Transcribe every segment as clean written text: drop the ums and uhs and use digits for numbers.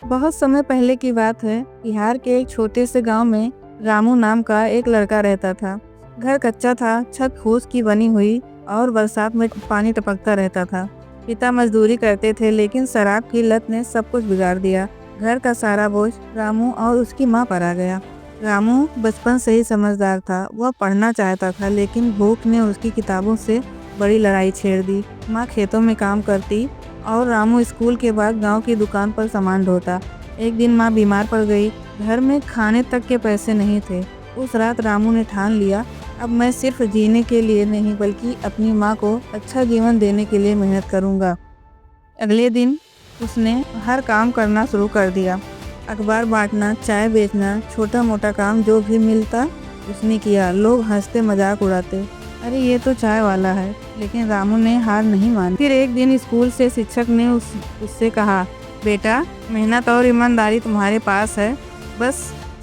बहुत समय पहले की बात है। बिहार के एक छोटे से गांव में रामू नाम का एक लड़का रहता था। घर कच्चा था, छत फूस की बनी हुई और बरसात में पानी टपकता रहता था। पिता मजदूरी करते थे, लेकिन शराब की लत ने सब कुछ बिगाड़ दिया। घर का सारा बोझ रामू और उसकी माँ पर आ गया। रामू बचपन से ही समझदार था। वह पढ़ना चाहता था, लेकिन भूख ने उसकी किताबों से बड़ी लड़ाई छेड़ दी। माँ खेतों में काम करती और रामू स्कूल के बाद गांव की दुकान पर सामान ढोता। एक दिन माँ बीमार पड़ गई। घर में खाने तक के पैसे नहीं थे। उस रात रामू ने ठान लिया, अब मैं सिर्फ जीने के लिए नहीं बल्कि अपनी माँ को अच्छा जीवन देने के लिए मेहनत करूँगा। अगले दिन उसने हर काम करना शुरू कर दिया। अखबार बांटना, चाय बेचना, छोटा मोटा काम जो भी मिलता उसने किया। लोग हंसते मजाक उड़ाते, अरे ये तो चाय वाला है। लेकिन रामू ने हार नहीं मानी। फिर एक दिन स्कूल से शिक्षक ने उससे कहा, बेटा मेहनत और ईमानदारी तुम्हारे पास है, बस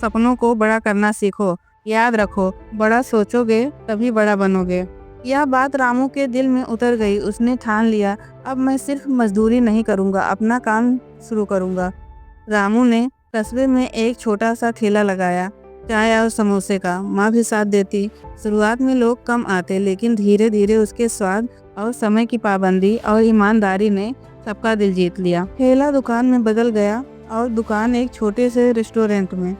सपनों को बड़ा करना सीखो। याद रखो, बड़ा सोचोगे तभी बड़ा बनोगे। यह बात रामू के दिल में उतर गई। उसने ठान लिया, अब मैं सिर्फ मजदूरी नहीं करूँगा, अपना काम शुरू करूँगा। रामू ने कस्बे में एक छोटा सा ठेला लगाया, चाय और समोसे का। माँ भी साथ देती। शुरुआत में लोग कम आते, लेकिन धीरे धीरे उसके स्वाद और समय की पाबंदी और ईमानदारी ने सबका दिल जीत लिया। ठेला दुकान में बदल गया और दुकान एक छोटे से रेस्टोरेंट में।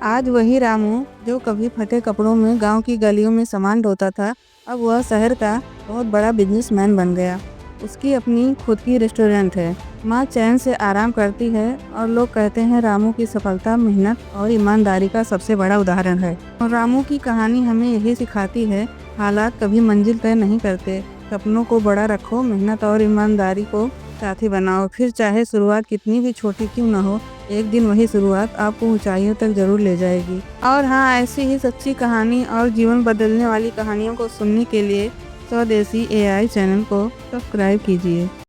आज वही रामू जो कभी फटे कपड़ों में गांव की गलियों में सामान ढोता था, अब वह शहर का बहुत बड़ा बिजनेसमैन बन गया। उसकी अपनी खुद की रेस्टोरेंट है। माँ चैन से आराम करती है और लोग कहते हैं रामू की सफलता मेहनत और ईमानदारी का सबसे बड़ा उदाहरण है। और रामू की कहानी हमें यही सिखाती है, हालात कभी मंजिल तय नहीं करते। सपनों को बड़ा रखो, मेहनत और ईमानदारी को साथी बनाओ। फिर चाहे शुरुआत कितनी भी छोटी क्यों ना हो, एक दिन वही शुरुआत आपको ऊंचाइयों तक जरूर ले जाएगी। और हाँ, ऐसी ही सच्ची कहानी और जीवन बदलने वाली कहानियों को सुनने के लिए स्वदेशी AI चैनल को सब्सक्राइब कीजिए।